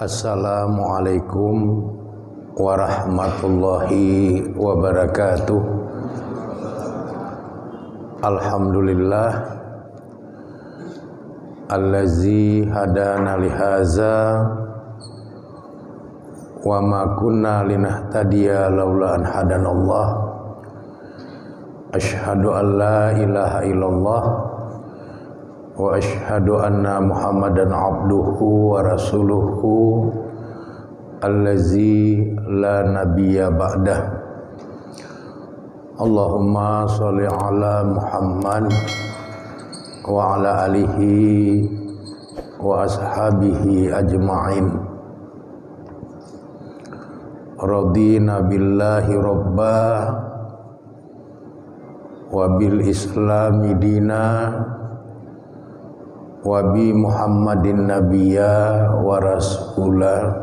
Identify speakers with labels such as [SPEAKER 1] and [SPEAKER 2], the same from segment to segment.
[SPEAKER 1] Assalamualaikum warahmatullahi wabarakatuh. Alhamdulillah allazi hadana lihaza wa ma kunna linahtadiya laula an hadanallah. Asyhadu an la ilaha illallah wa asyhadu anna Muhammadan abduhu wa rasuluhu allazi la nabiyya ba'dah. Allahumma sholli ala Muhammad wa ala alihi wa ashabihi ajma'in. Radina billahi rabba wa bil islami dina wa bi Muhammadin nabiyya wa rasulah.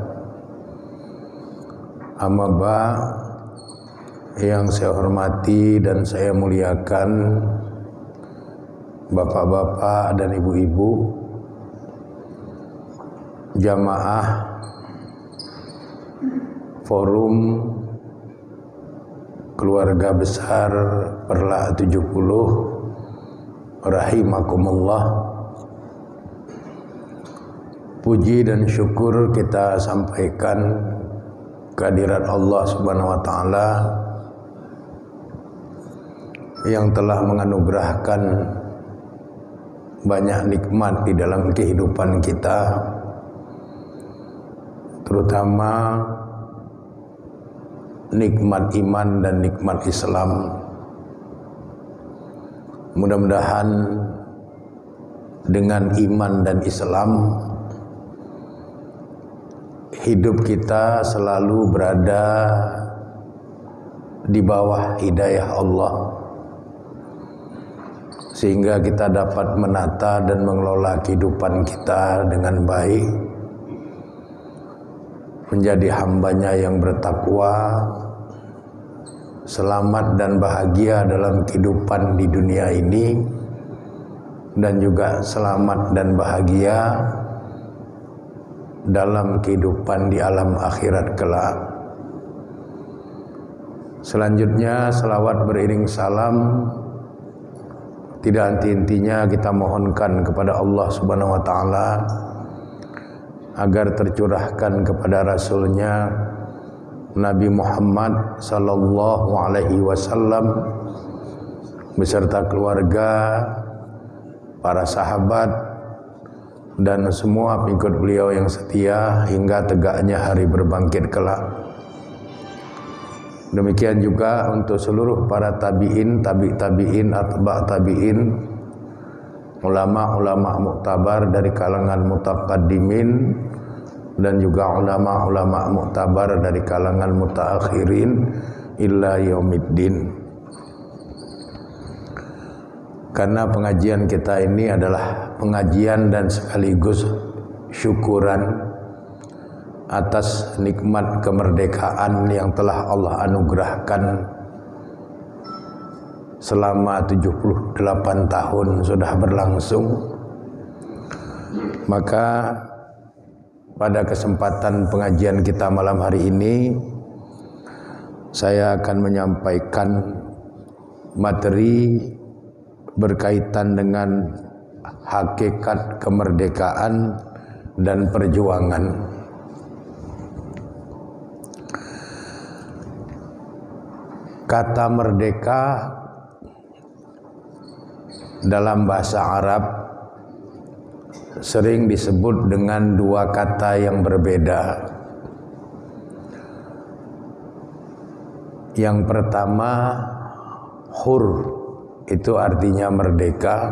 [SPEAKER 1] Amma ba, yang saya hormati dan saya muliakan bapak-bapak dan ibu-ibu jamaah Forum Keluarga Besar Perla 70 rahimakumullah. Puji dan syukur kita sampaikan kehadirat Allah Subhanahu wa taala yang telah menganugerahkan banyak nikmat di dalam kehidupan kita, terutama nikmat iman dan nikmat Islam. Mudah-mudahan dengan iman dan Islam hidup kita selalu berada di bawah hidayah Allah, sehingga kita dapat menata dan mengelola kehidupan kita dengan baik, menjadi hambanya yang bertakwa, selamat dan bahagia dalam kehidupan di dunia ini, dan juga selamat dan bahagia dalam kehidupan di alam akhirat kelak. Selanjutnya salawat beriring salam tidak henti-hentinya kita mohonkan kepada Allah Subhanahu wa taala agar tercurahkan kepada Rasulnya Nabi Muhammad sallallahu alaihi wasallam beserta keluarga, para sahabat dan semua pengikut beliau yang setia hingga tegaknya hari berbangkit kelak. Demikian juga untuk seluruh para tabi'in, tabi'in, atba' tabi'in, ulama-ulama muktabar dari kalangan mutaqaddimin dan juga ulama-ulama muktabar dari kalangan mutaakhirin illa yaumiddin. Karena pengajian kita ini adalah pengajian dan sekaligus syukuran atas nikmat kemerdekaan yang telah Allah anugerahkan selama 78 tahun sudah berlangsung. Maka pada kesempatan pengajian kita malam hari ini saya akan menyampaikan materi berkaitan dengan hakikat kemerdekaan dan perjuangan. Kata merdeka dalam bahasa Arab sering disebut dengan dua kata yang berbeda. Yang pertama, hur, itu artinya merdeka.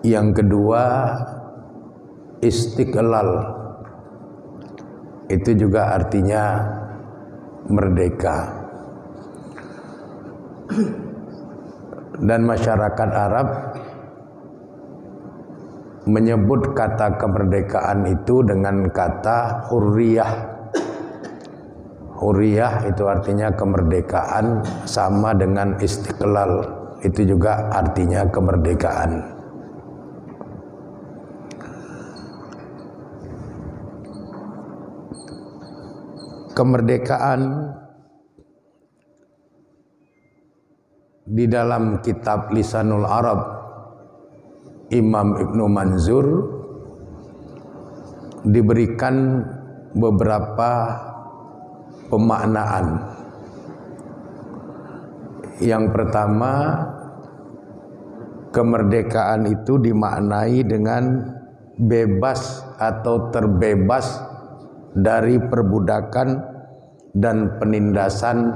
[SPEAKER 1] Yang kedua, istiqlal, itu juga artinya merdeka. Dan masyarakat Arab menyebut kata kemerdekaan itu dengan kata hurriyah. Hurriyah itu artinya kemerdekaan, sama dengan istiqlal, itu juga artinya kemerdekaan. kemerdekaan di dalam kitab Lisanul Arab Imam Ibnu Manzur diberikan beberapa pemaknaan. Yang pertama, kemerdekaan itu dimaknai dengan bebas atau terbebas dari perbudakan dan penindasan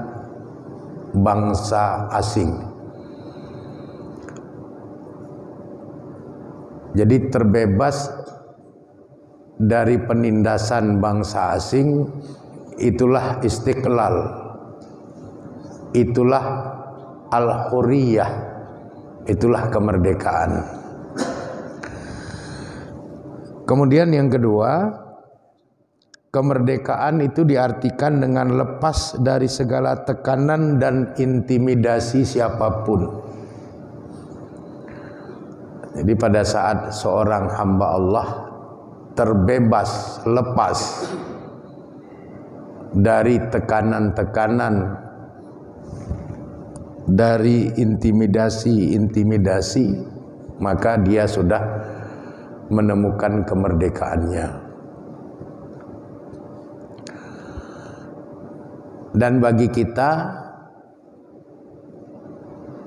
[SPEAKER 1] bangsa asing. Jadi terbebas dari penindasan bangsa asing, itulah istiqlal, itulah al-hurriyah, itulah kemerdekaan. Kemudian yang kedua, kemerdekaan itu diartikan dengan lepas dari segala tekanan dan intimidasi siapapun. Jadi pada saat seorang hamba Allah terbebas, lepas dari tekanan-tekanan, dari intimidasi, maka dia sudah menemukan kemerdekaannya. Dan bagi kita,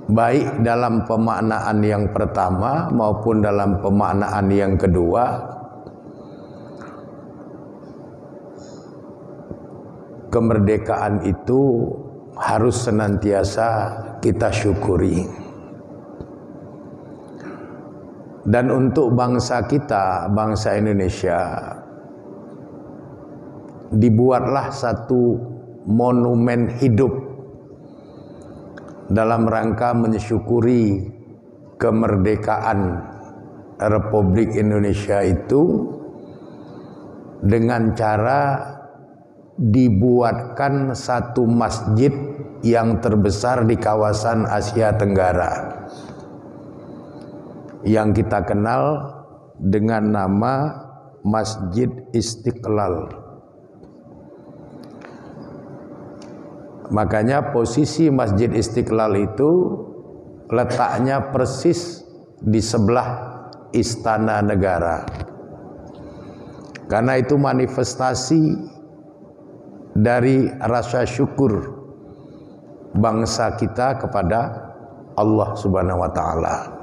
[SPEAKER 1] baik dalam pemaknaan yang pertama maupun dalam pemaknaan yang kedua, kemerdekaan itu harus senantiasa kita syukuri. Dan untuk bangsa kita, bangsa Indonesia, dibuatlah satu monumen hidup dalam rangka mensyukuri kemerdekaan Republik Indonesia itu dengan cara dibuatkan satu masjid yang terbesar di kawasan Asia Tenggara yang kita kenal dengan nama Masjid Istiqlal. Makanya posisi Masjid Istiqlal itu letaknya persis di sebelah Istana Negara. Karena itu manifestasi dari rasa syukur bangsa kita kepada Allah Subhanahu wa taala.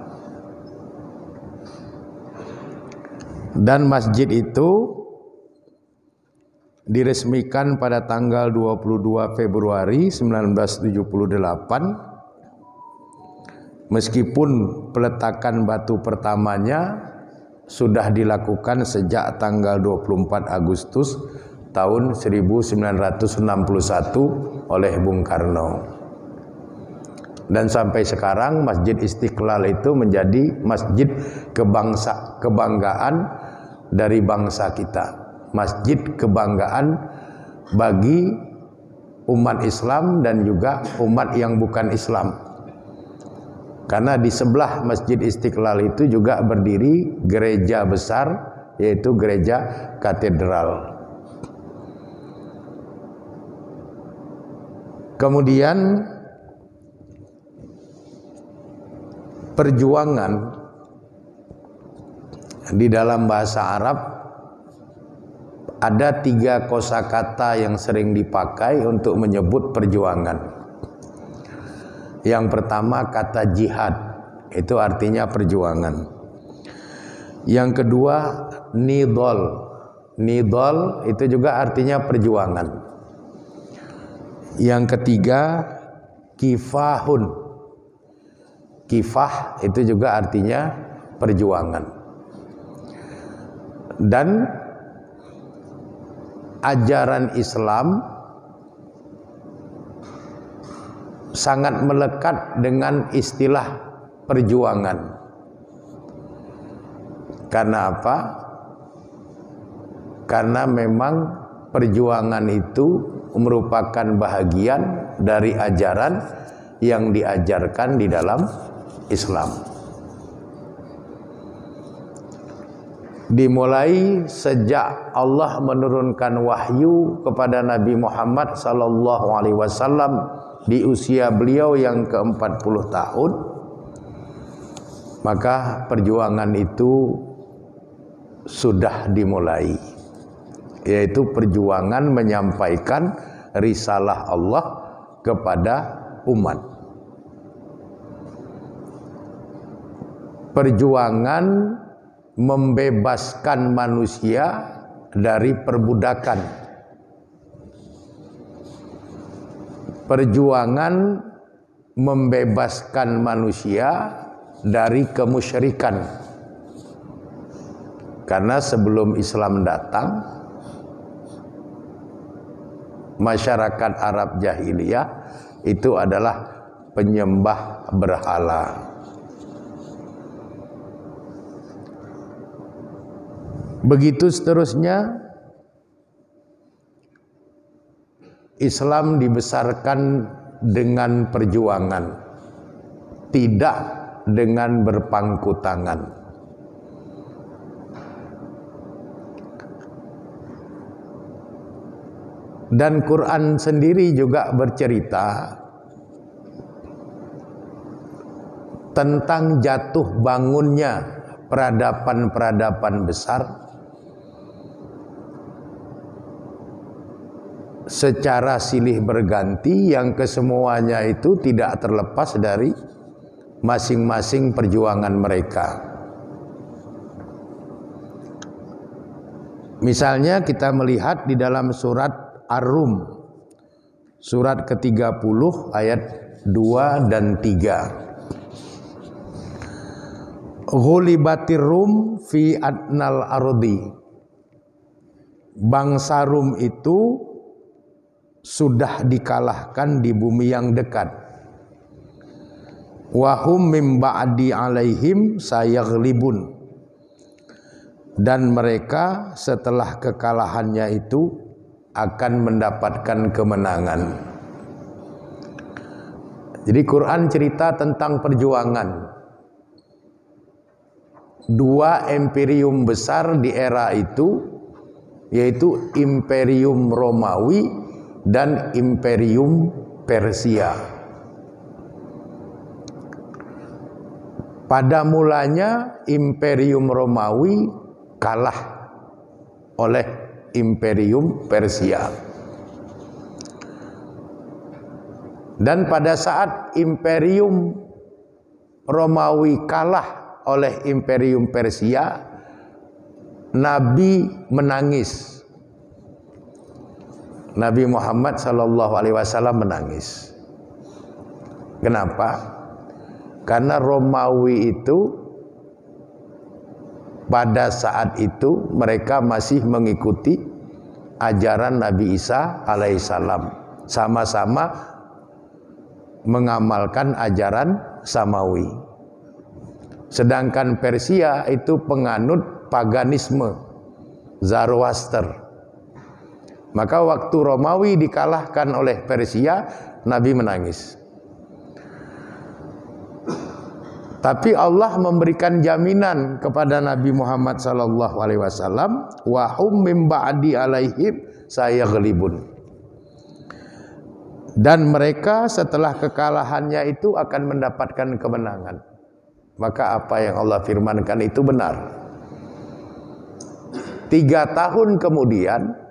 [SPEAKER 1] Dan masjid itu diresmikan pada tanggal 22 Februari 1978, meskipun peletakan batu pertamanya sudah dilakukan sejak tanggal 24 Agustus tahun 1961 oleh Bung Karno. Dan sampai sekarang Masjid Istiqlal itu menjadi masjid kebanggaan dari bangsa kita. Masjid kebanggaan bagi umat Islam dan juga umat yang bukan Islam. Karena di sebelah Masjid Istiqlal itu juga berdiri gereja besar, yaitu gereja katedral. Kemudian perjuangan di dalam bahasa Arab ada 3 kosakata yang sering dipakai untuk menyebut perjuangan. Yang pertama kata jihad, itu artinya perjuangan. Yang kedua nidol, nidol itu juga artinya perjuangan. Yang ketiga kifahun, kifah itu juga artinya perjuangan. Dan ajaran Islam sangat melekat dengan istilah perjuangan. Karena apa? Karena memang perjuangan itu merupakan bahagian dari ajaran yang diajarkan di dalam Islam. dimulai sejak Allah menurunkan wahyu kepada Nabi Muhammad sallallahu alaihi wasallam di usia beliau yang ke-40 tahun, maka perjuangan itu sudah dimulai, yaitu perjuangan menyampaikan risalah Allah kepada umat. Perjuangan membebaskan manusia dari perbudakan. Perjuangan membebaskan manusia dari kemusyrikan. Karena sebelum Islam datang, masyarakat Arab jahiliyah itu adalah penyembah berhala. Begitu seterusnya, Islam dibesarkan dengan perjuangan, tidak dengan berpangku tangan. Dan Quran sendiri juga bercerita tentang jatuh bangunnya peradaban-peradaban besar secara silih berganti, yang kesemuanya itu tidak terlepas dari masing-masing perjuangan mereka. Misalnya kita melihat di dalam surat Ar-Rum, surat ke-30 ayat 2 dan 3. Ghulibatir Rum fi adnal ardi. Bangsa Rum itu sudah dikalahkan di bumi yang dekat. Wahum mim ba'di alaihim sayaghlibun. Dan mereka setelah kekalahannya itu akan mendapatkan kemenangan. Jadi Quran cerita tentang perjuangan dua imperium besar di era itu, yaitu Imperium Romawi dan Imperium Persia. Pada mulanya Imperium Romawi kalah oleh Imperium Persia. Dan pada saat Imperium Romawi kalah oleh Imperium Persia, Nabi menangis. Nabi Muhammad SAW menangis. Kenapa? Karena Romawi itu pada saat itu mereka masih mengikuti ajaran Nabi Isa alaihissalam, sama-sama mengamalkan ajaran Samawi. Sedangkan Persia itu penganut paganisme, Zoroaster. Maka waktu Romawi dikalahkan oleh Persia, Nabi menangis. Tapi Allah memberikan jaminan kepada Nabi Muhammad SAW, wa hum mim ba'di alaihim sayaghlibun. Dan mereka setelah kekalahannya itu akan mendapatkan kemenangan. Maka apa yang Allah firmankan itu benar. 3 tahun kemudian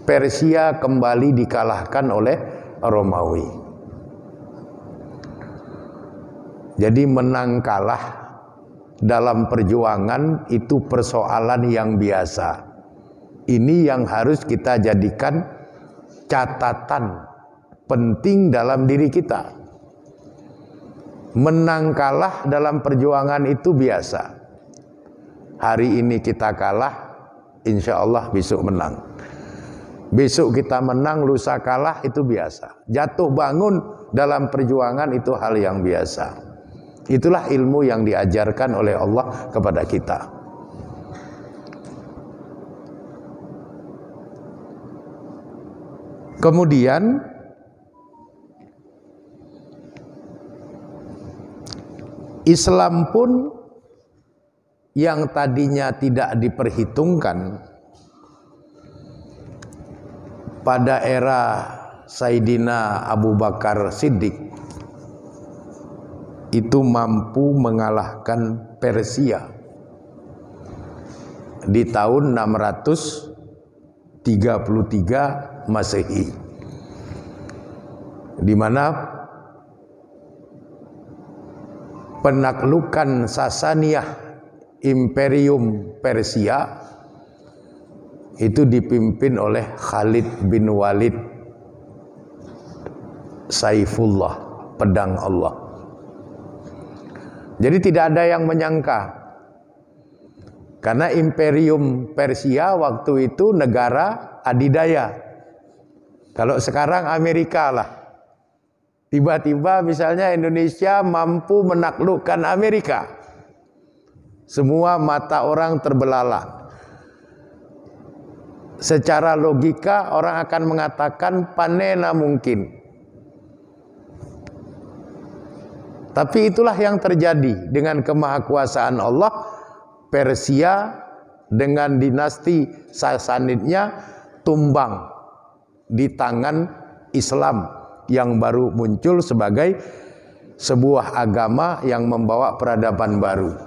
[SPEAKER 1] Persia kembali dikalahkan oleh Romawi. Jadi menang kalah dalam perjuangan itu persoalan yang biasa. Ini yang harus kita jadikan catatan penting dalam diri kita. Menang kalah dalam perjuangan itu biasa. Hari ini kita kalah, insya Allah besok menang. Besok kita menang, lusa kalah, itu biasa. Jatuh bangun dalam perjuangan itu hal yang biasa. Itulah ilmu yang diajarkan oleh Allah kepada kita. Kemudian Islam pun yang tadinya tidak diperhitungkan pada era Sayyidina Abu Bakar Siddiq itu mampu mengalahkan Persia di tahun 633 Masehi, di mana penaklukan Sasaniyah Imperium Persia itu dipimpin oleh Khalid bin Walid Saifullah, pedang Allah. Jadi tidak ada yang menyangka, karena Imperium Persia waktu itu negara adidaya. Kalau sekarang Amerika lah. Tiba-tiba misalnya Indonesia mampu menaklukkan Amerika. Semua mata orang terbelalak. Secara logika orang akan mengatakan panena mungkin. Tapi itulah yang terjadi dengan kemahakuasaan Allah. Persia dengan dinasti Sasanidnya tumbang di tangan Islam yang baru muncul sebagai sebuah agama yang membawa peradaban baru.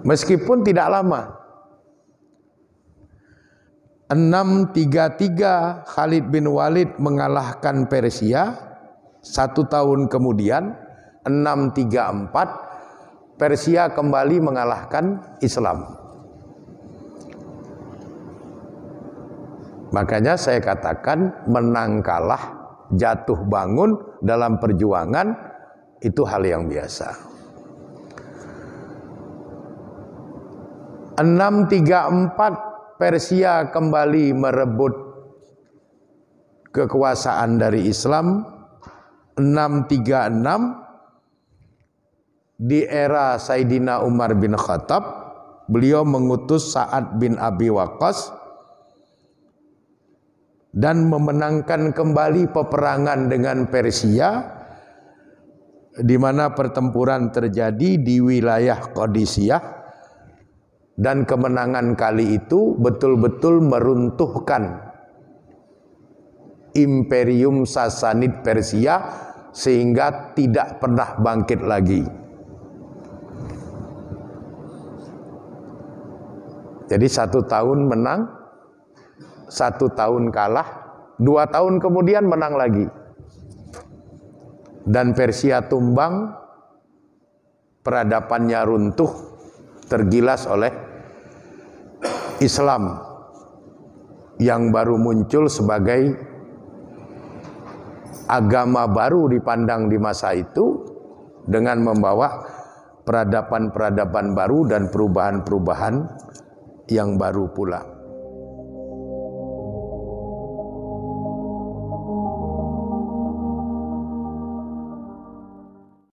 [SPEAKER 1] Meskipun tidak lama, 633 Khalid bin Walid mengalahkan Persia. 1 tahun kemudian 634 Persia kembali mengalahkan Islam. Makanya saya katakan menang kalah, jatuh bangun dalam perjuangan itu hal yang biasa. 634 Persia kembali merebut kekuasaan dari Islam. 636 di era Sayyidina Umar bin Khattab, beliau mengutus Sa'ad bin Abi Waqqas dan memenangkan kembali peperangan dengan Persia, di mana pertempuran terjadi di wilayah Qadisiyah, dan kemenangan kali itu betul-betul meruntuhkan Imperium Sasanid Persia sehingga tidak pernah bangkit lagi. Jadi 1 tahun menang, 1 tahun kalah, 2 tahun kemudian menang lagi. Dan Persia tumbang, peradabannya runtuh, tergilas oleh Islam yang baru muncul sebagai agama baru dipandang di masa itu, dengan membawa peradaban-peradaban baru dan perubahan-perubahan yang baru pula.